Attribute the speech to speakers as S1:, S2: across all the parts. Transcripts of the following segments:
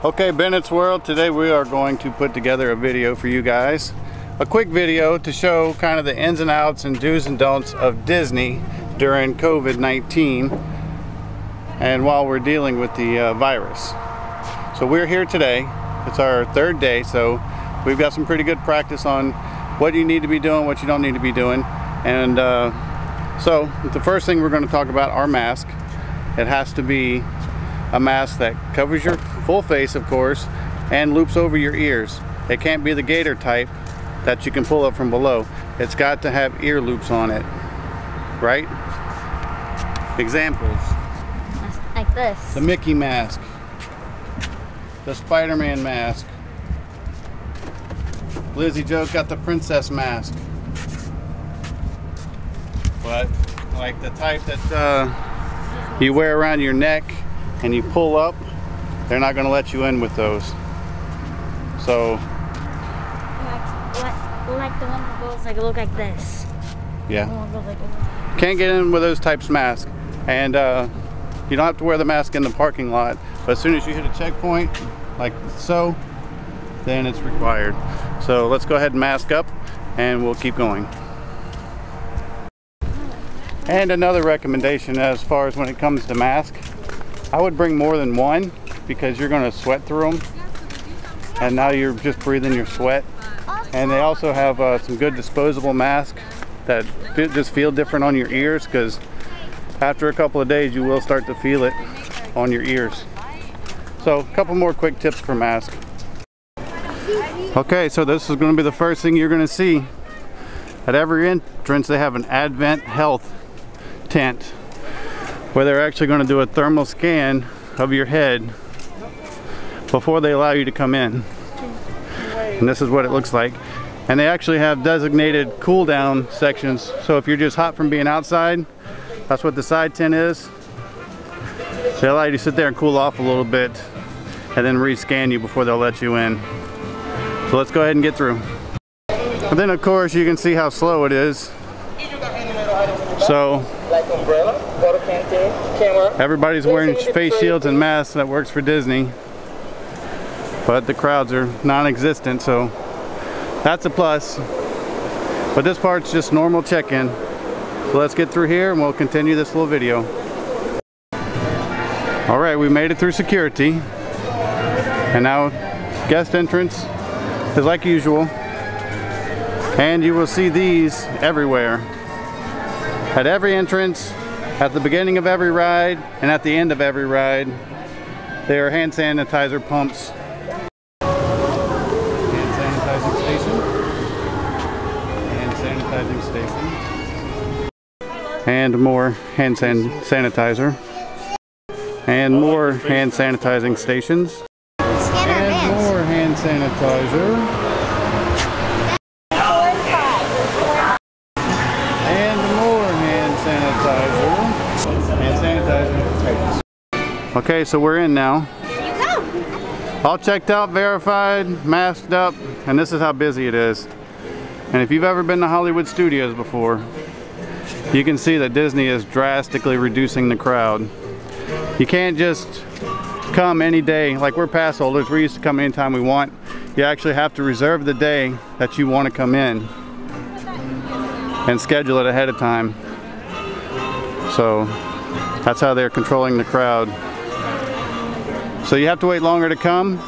S1: Okay, Bennett's World, today we are going to put together a video for you guys. A quick video to show kind of the ins and outs and do's and don'ts of Disney during COVID-19 and while we're dealing with the virus. So we're here today. It's our third day, so we've got some pretty good practice on what you need to be doing, what you don't need to be doing. And so the first thing we're going to talk about, our mask. It has to be a mask that covers your full face, of course, and loops over your ears. It can't be the gator type that you can pull up from below. It's got to have ear loops on it, right? Examples.
S2: Like this.
S1: The Mickey mask. The Spider-Man mask. Lizzie Joe's got the princess mask. But like the type that you wear around your neck and you pull up, they're not going to let you in with those. So
S2: like the one that goes like look like this.
S1: Yeah. Can't get in with those types of masks. And you don't have to wear the mask in the parking lot, but as soon as you hit a checkpoint like so, then it's required. So let's go ahead and mask up and we'll keep going. And another recommendation as far as when it comes to mask, I would bring more than one because you're going to sweat through them and now you're just breathing your sweat. And they also have some good disposable masks that just feel different on your ears, because after a couple of days you will start to feel it on your ears. So a couple more quick tips for masks. Okay, so this is going to be the first thing you're going to see. At every entrance they have an Advent Health tent where they're actually going to do a thermal scan of your head before they allow you to come in. And this is what it looks like. And they actually have designated cool down sections, so if you're just hot from being outside, that's what the side tent is. They allow you to sit there and cool off a little bit and then re-scan you before they'll let you in. So let's go ahead and get through. And then of course you can see how slow it is. So everybody's wearing face shields and masks that works for Disney, but the crowds are non-existent, so that's a plus. But this part's just normal check-in. So let's get through here and we'll continue this little video. Alright, we made it through security. And now guest entrance is like usual. And you will see these everywhere. At every entrance, at the beginning of every ride, and at the end of every ride, they are hand sanitizer pumps. Hand sanitizing station. Hand sanitizing station. And more hand sanitizer. And more hand sanitizing stations. And more hand sanitizer. Okay, so we're in now. All checked out, verified, masked up, and this is how busy it is. And if you've ever been to Hollywood Studios before, you can see that Disney is drastically reducing the crowd. You can't just come any day. Like, we're pass holders, we're used to come anytime we want. You actually have to reserve the day that you want to come in and schedule it ahead of time. So that's how they're controlling the crowd. So you have to wait longer to come,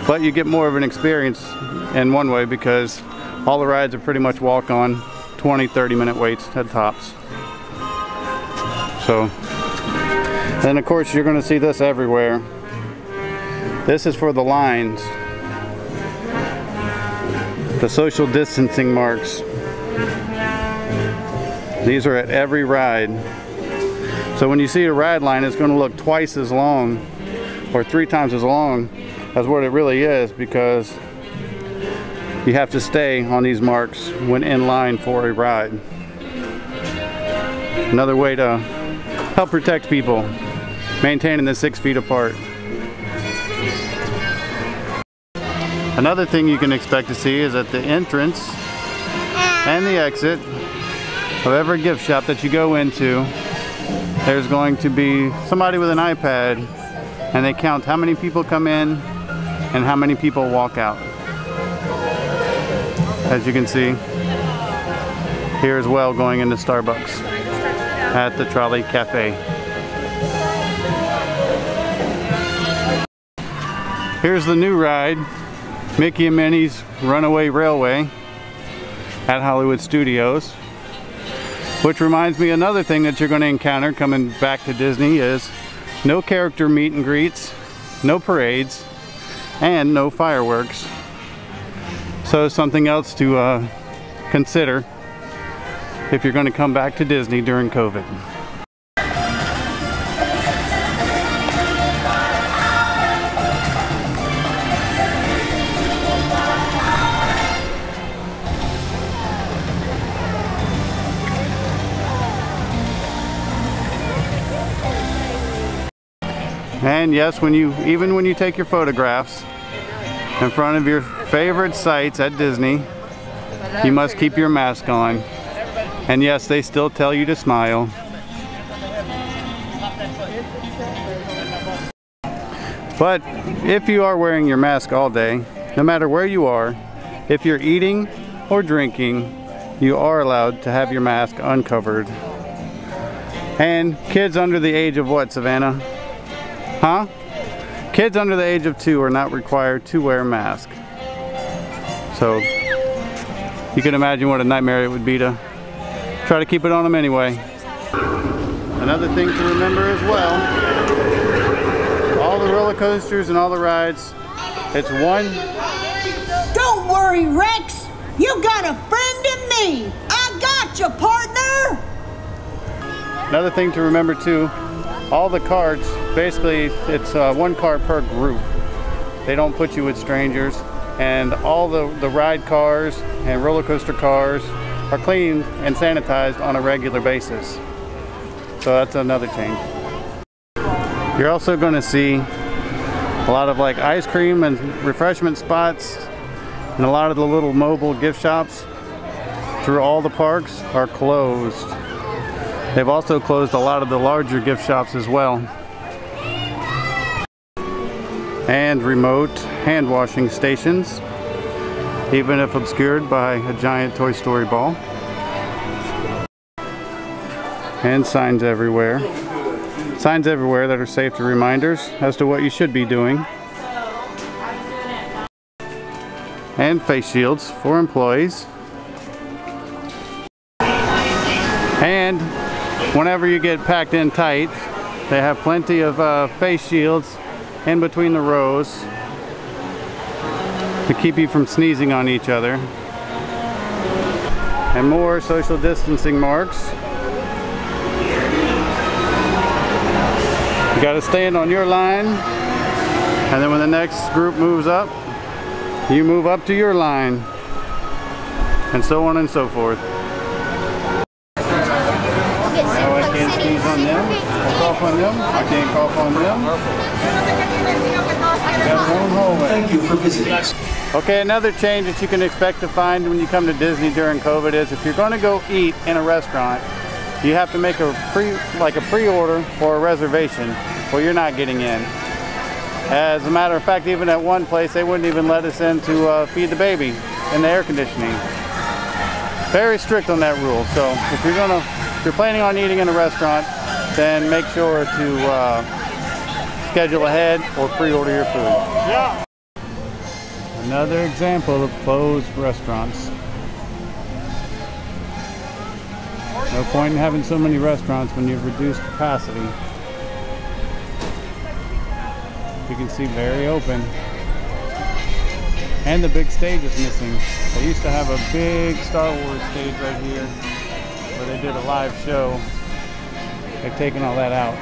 S1: but you get more of an experience in one way because all the rides are pretty much walk-on, 20-30 minute waits at tops. So then of course you're going to see this everywhere. This is for the lines, the social distancing marks. These are at every ride. So when you see a ride line, it's going to look twice as long or 3 times as long as what it really is, because you have to stay on these marks when in line for a ride. Another way to help protect people, maintaining the 6 feet apart. Another thing you can expect to see is at the entrance and the exit of every gift shop that you go into, there's going to be somebody with an iPad and they count how many people come in and how many people walk out. As you can see, here as well going into Starbucks at the Trolley Cafe. Here's the new ride, Mickey and Minnie's Runaway Railway at Hollywood Studios. Which reminds me, another thing that you're going to encounter coming back to Disney is no character meet and greets, no parades, and no fireworks. So something else to consider if you're going to come back to Disney during COVID. And yes, even when you take your photographs in front of your favorite sites at Disney, you must keep your mask on. And yes, they still tell you to smile. But if you are wearing your mask all day, no matter where you are, if you're eating or drinking, you are allowed to have your mask uncovered. And kids under the age of what, Savannah? Huh? Kids under the age of 2 are not required to wear a mask. So you can imagine what a nightmare it would be to try to keep it on them anyway. Another thing to remember as well, all the roller coasters and all the rides, it's one.
S3: Don't worry, Rex. You got a friend in me. I got you, partner.
S1: Another thing to remember too, all the carts, basically it's one cart per group. They don't put you with strangers, and all the ride cars and roller coaster cars are cleaned and sanitized on a regular basis. So that's another change. You're also going to see a lot of like ice cream and refreshment spots, and a lot of the little mobile gift shops through all the parks are closed. They've also closed a lot of the larger gift shops as well. And remote hand washing stations, even if obscured by a giant Toy Story ball. And signs everywhere. Signs everywhere that are safety reminders as to what you should be doing. And face shields for employees. And whenever you get packed in tight, they have plenty of face shields in between the rows to keep you from sneezing on each other. And more social distancing marks. You got to stand on your line, and then when the next group moves up, you move up to your line, and so on and so forth. I can't sneeze on them, or cough on them, I can't cough on them.
S4: Thank you for visiting us.
S1: Okay, another change that you can expect to find when you come to Disney during COVID is if you're going to go eat in a restaurant, you have to make a pre-order or a reservation, or you're not getting in. As a matter of fact, even at one place, they wouldn't even let us in to feed the baby in the air conditioning. Very strict on that rule. So if you're planning on eating in a restaurant, then make sure to schedule ahead or pre-order your food. Yeah. Another example of closed restaurants. No point in having so many restaurants when you've reduced capacity. You can see very open. And the big stage is missing. They used to have a big Star Wars stage right here where they did a live show. They've taken all that out.